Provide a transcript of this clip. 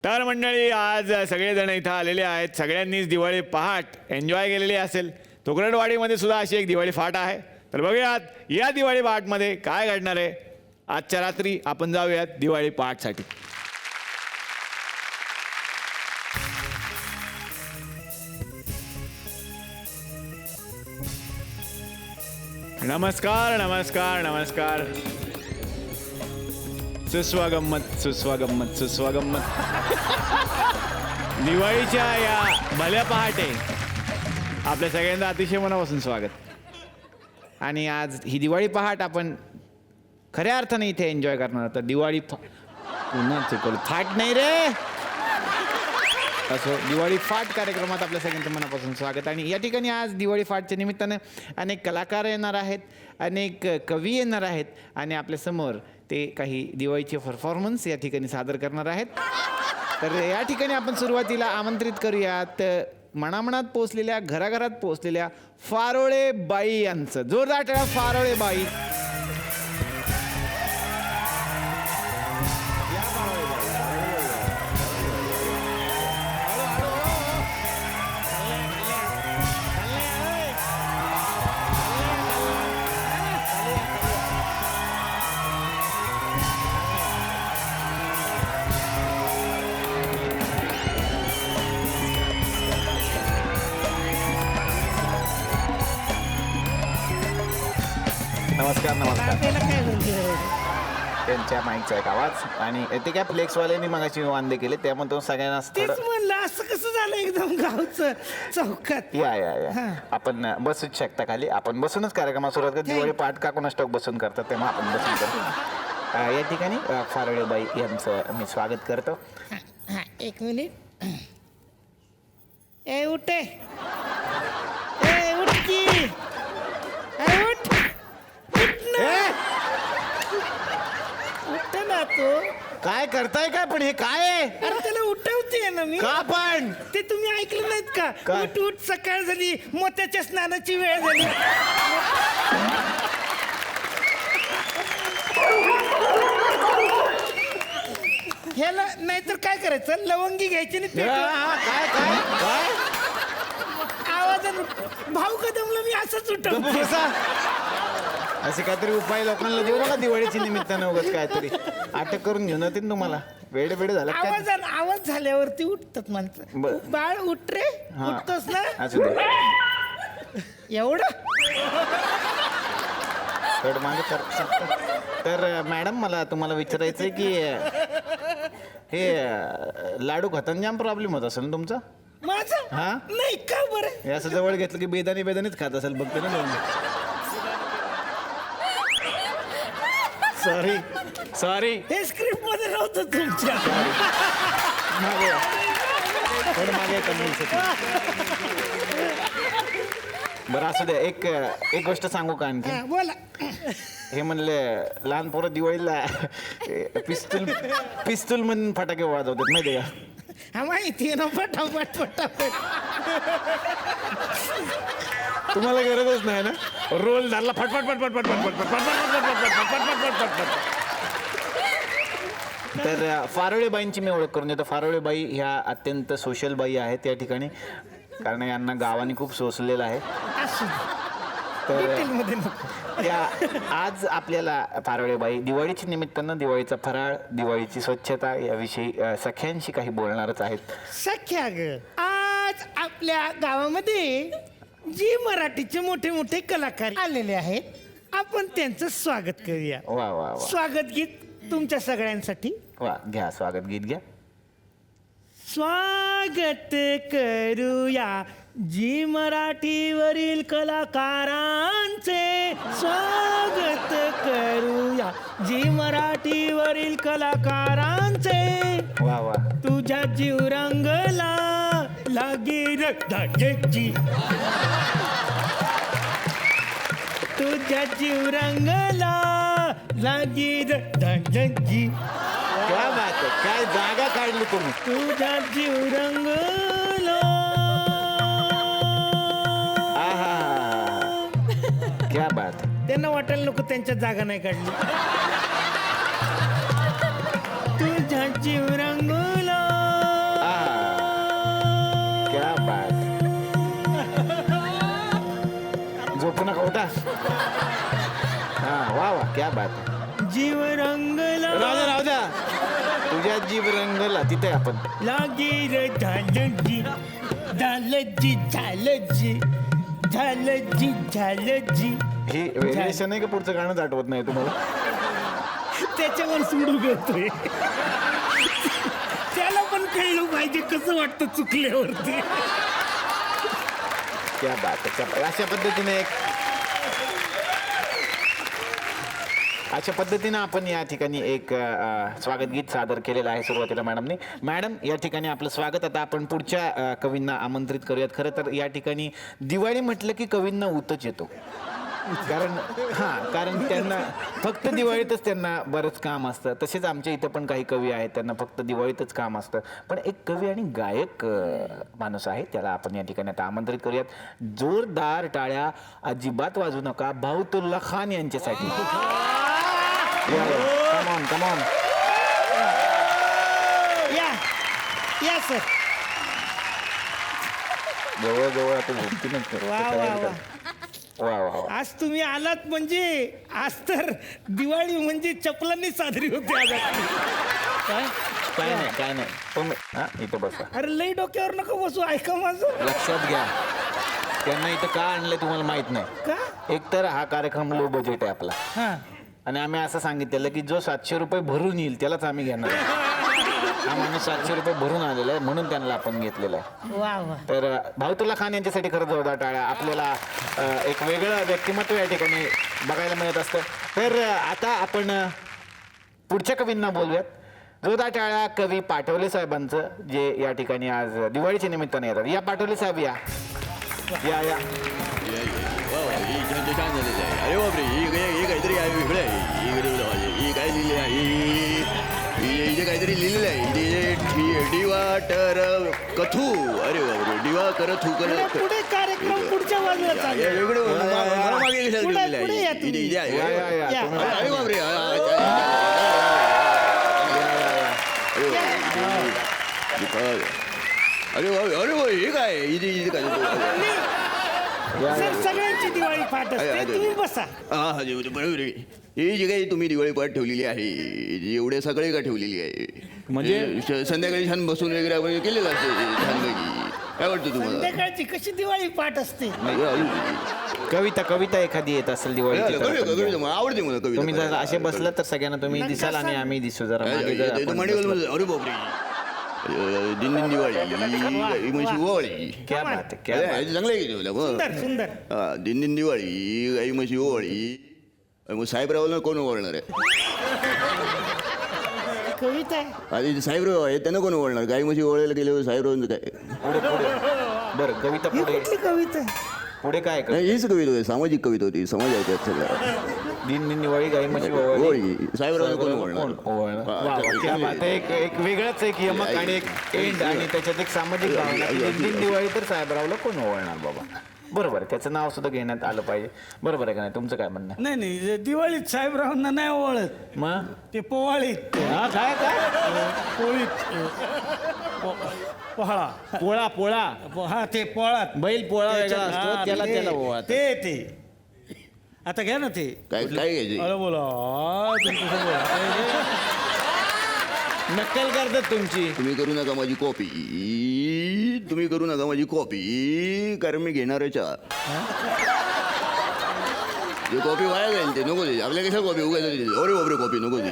तर मंडळी आज सगळेजण इथं आलेले आहेत. सगळ्यांनीच दिवाळी पहाट एन्जॉय केलेली असेल. तुकडवाडीमध्ये सुद्धा अशी एक दिवाळी फाट आहे. तर बघूयात या दिवाळी पहाटमध्ये काय घडणार आहे. आजच्या रात्री आपण जाऊयात दिवाळी पहाटसाठी. नमस्कार नमस्कार नमस्कार. सुस्वागम्मत सुस्वागम्मत सुस्वागम्मत. दिवाळीच्या या भल्या पहाटे आपल्या सगळ्यांचं अतिशय मनापासून स्वागत. आणि आज ही दिवाळी पहाट आपण खऱ्या अर्थाने इथे एन्जॉय करणार. तर दिवाळी पुन्हा चुकवलं, फाट नाही रे, असं दिवाळी फाट कार्यक्रमात आपल्या सगळ्यांचं मनापासून स्वागत. आणि या ठिकाणी आज दिवाळी फाटच्या निमित्तानं अनेक कलाकार येणार आहेत, अनेक कवी येणार आहेत आणि आपल्यासमोर ते काही दिवाळीचे परफॉर्मन्स या ठिकाणी सादर करणार आहेत. तर या ठिकाणी आपण सुरुवातीला आमंत्रित करूयात मनामनात पोचलेल्या, घराघरात पोचलेल्या फारोळे बाई यांचं. जोरदार टाळ्या फारोळे बाई. नमस्कार नमस्कार. त्यांच्या माईकचा एक आवाज आणि ते काय फ्लेक्सवाल्यांनी मगाशी वांदे केले त्यामुळे तो सगळ्यांना तेच म्हणलं असं कसं झालं एकदम गावचं चौकात. या आपण बसूच शकता खाली. आपण बसूनच कार्यक्रमाला सुरुवात करतो. दिवाळी पाठ का कोणा स्टॉक बसून करतात तेव्हा आपण बसून करतो. या ठिकाणी फारोळेबाई यांचं मी स्वागत करतो. एक मिनिट. ए उठे, ए उठ की, ए उठ, उठ ना तू. काय करताय काय पण हे काय आहे. अरे त्याला उठवते ना मी. का पण ते तुम्ही ऐकलं नाहीत का? काय? उठ उठ, सकाळ झाली, मोत्याच्या स्नानाची वेळ झाली. ह्याला नाहीतर काय करायचं, लवंगी घ्यायची आणि काय काय काय आवाजानं भाऊ कदमला मी असंच उठवतो. असे काहीतरी उपाय लोकांना देऊ नका दिवाळीच्या निमित्तानं. उगाच काहीतरी अटक करून घेऊन येतील तुम्हाला. वेळ झाला काय. आवाज झाल्यावरती उठतात माणसं. बरं. बाळ उठ रे. उठतोस ना असू दे. एवढं. थोड मागे कर शकता. तर मॅडम मला तुम्हाला विचारायचं आहे की हे लाडू खाताना जाम प्रॉब्लेम होत असेल ना तुमचा. माझं हा? नाही का बरं. हे असं जवळ घेतलं की बेदानीच खात असेल बघते ना. Sorry sorry. हे स्क्रिप्ट मध्ये नव्हतं तुमच्या. मागे थोडं मागे कमी. बरं असू दे. एक गोष्ट सांगू का आणखी. हा, बोला. हे म्हणले लहान पोरं दिवाळीला पिस्तूल म्हणून फटाके वाजवतात माहिती का. हा माहिती आहे ना. फटाफट फटाफट. तुम्हाला गरजच नाही ना. रोल झाला फटफट फटफट फटफट फटफट फटफट फटफट फटफट. तर फारोळेबाईंची मी ओळख करून देतो. फारोळेबाई ह्या अत्यंत सोशल बाई आहेत या ठिकाणी, कारण यांना गावाने खूप सोसलेलं आहे. तर त्या आज आपल्याला फारोळेबाई दिवाळीच्या निमित्तानं दिवाळीचा फराळ, दिवाळीची स्वच्छता याविषयी सख्यांशी काही बोलणारच आहेत. सख्या ग, आज आपल्या गावामध्ये जी मराठीचे मोठे मोठे कलाकार आलेले आहेत, आपण त्यांचं स्वागत करूया. वा वा वा. स्वागत गीत तुमच्या सगळ्यांसाठी. वा घ्या स्वागत गीत घ्या. स्वागत करूया जी मराठीवरील कलाकारांचे. स्वागत करूया जी मराठीवरील कलाकारांचे. वा वा. तुझ्या जीव रंगला लागेल धाग्याची. तुझ्या जीव रंगला लागेल धाग्याची. क्या बात आहे. काय जागा काढली तुम्ही. तुझा जीव रंगला. क्या बात. त्यांना वाटायला नको त्यांच्या जागा नाही काढली. तुझा जीव रंगला तुझ्या जीव रंगला तिथे आपण लागे रे झालं जी झालं जी झालं जी झालं जी झालं जी ही व्हेरिएशन आहे का पुढचं गाणंच आठवत नाही तुम्हाला त्याच्यावर सोडू घेतोय त्याला पण कळलं पाहिजे कसं वाटतं चुकल्यावरती क्या बात आहे, क्या बात. अशा पद्धतीनं आपण या ठिकाणी एक स्वागत गीत सादर केलेलं आहे सुरुवातीला मॅडमने. मॅडम या ठिकाणी आपलं स्वागत. आता आपण पुढच्या कवींना आमंत्रित करूयात. खरं तर या ठिकाणी दिवाळी म्हटलं की कवींना ऊतच येतो, कारण त्यांना फक्त दिवाळीतच त्यांना बरंच काम असतं. तसेच आमच्या इथं पण काही कवी आहेत, त्यांना फक्त दिवाळीतच काम असतं. पण एक कवी आणि गायक माणूस आहे, त्याला आपण या ठिकाणी आता आमंत्रित करूयात. जोरदार टाळ्या अजिबात वाजू नका बाहुतुल्ला खान यांच्यासाठी. कम ऑन या सर. जवळ आता झोपतीनच वा वा वा. वा वा. आज तुम्ही आलात म्हणजे आज तर दिवाळी म्हणजे चपलांनी साजरी होते आज आपली. काय नाही पण इथं बसा. अरे लई डोक्यावर नको बसू, ऐका माझं. लक्षात घ्या, त्यांना इथं का आणलंय तुम्हाला माहित नाही का? एकतर हा कार्यक्रम लो बजेट आहे आपला, हा आणि आम्ही असं सांगितलेलं की जो 700 रुपये भरून येईल त्यालाच आम्ही घेणार. हा माणूस 700 रुपये भरून आलेला आहे म्हणून त्यांना आपण घेतलेला आहे. वा वा. तर बाहुतुल्ला खान यांच्यासाठी खरं जोरदार टाळ्या. आपल्याला एक वेगळं व्यक्तिमत्व या ठिकाणी बघायला मिळत असतं. तर आता आपण पुढच्या कवींना बोलूयात. जोरदार टाळ्या कवी पाठवले साहेबांचं, जे या ठिकाणी आज दिवाळीच्या निमित्ताने येतात. या पाठवले साहेब या. छान झालेलं आहे. अरे बापरे, हे काहीतरी आहे वेगळं आहे. हे काय लिहिलं आहे, इथे काहीतरी लिहिलेलं आहे. दिवाटर कथू. अरे बापरे, दिवा कर थू कर. पुढे कार्यक्रम पुढच्या बाजूला चालू आहे. वेगळं मागे कशाला पुढे लिहिलेलं या आहे. तुम्ही. इथे आहे. या. अरे बापरे, अरे बाबा, हे काय इथे काय. सर, सगळ्यांची दिवाळी फाट असते, तुम्ही बसा. हा बरोबर आहे. ही जी काही तुम्ही दिवाळी पाठ ठेवलेली आहे, एवढे सगळे का ठेवलेली आहे म्हणजे संध्याकाळी छान बसून वगैरे आपण केलेलं असते छानपैकी. काय वाटतं तुम्हाला? संध्याकाळची कशी दिवाळी पाठ असते? कविता एखादी येत असेल दिवाळी. आवडते मला कविता. तुम्ही जर असे बसलात तर सगळ्यांना तुम्ही दिसाल आणि आम्ही दिसू जरा मागे जर आपण बसलो. अरे बापरे, दिन दिवाळी म्हशी ओवाळी. क्या बात आहे, क्या बात आहे. चांगलं आहे की तुला मग. सुंदर सुंदर. हा, दिन दिवाळी गाई म्हशी ओवाळी. मग साहेबरावला कोण ओवाळणार आहे? कविता आहे. आधी साहेबराव आहे त्यांना कोण ओवाळणार? गाई म्हशी ओवाळायला गेल्यावर साहेबरावांचं काय? बरं कविता ही पुढे कुठली कविता आहे? पुढे काय नाही, हीच कविता होती, सामाजिक कविता होती. समाज आहे त्यात सगळं. दिन दिवाळी गाई म्हशी ओवाळली. ओवाळी. साहेबरावांना कोण ओवाळणार? कोण ओवाळणार? वा, वा, क्या बात आहे. एक वेगळाच एक यमक आणि एक एंड आणि त्याच्यात एक सामाजिक भावना की दिन दिवाळी तर साहेबरावला कोण ओवाळणार बाबा. बरोबर आहे, त्याचं नाव सुद्धा घेण्यात आलं पाहिजे. बरोबर आहे का नाही? तुमचं काय म्हणणं आहे? नाही दिवाळीत साहेबरावांना नाही ओळख, मग ते पोवाळीत. हा काय पोळीत पोळा हा ते पोळात बैल पोळा वेगळा असतो, त्याला ओवाळतात. ते आता घ्या ना ते. काय घ्यायचं? अरे बोला नक्कल करतात तुमची. तुम्ही करू नका माझी कॉपी. तुम्ही करू नका माझी कॉपी, कारण मी घेणार आहे चहा. कॉपी वाया जाईल, ते नको दे. आपल्या कशा कॉपी उगायचं? अरे बापरे, कॉपी नको दे.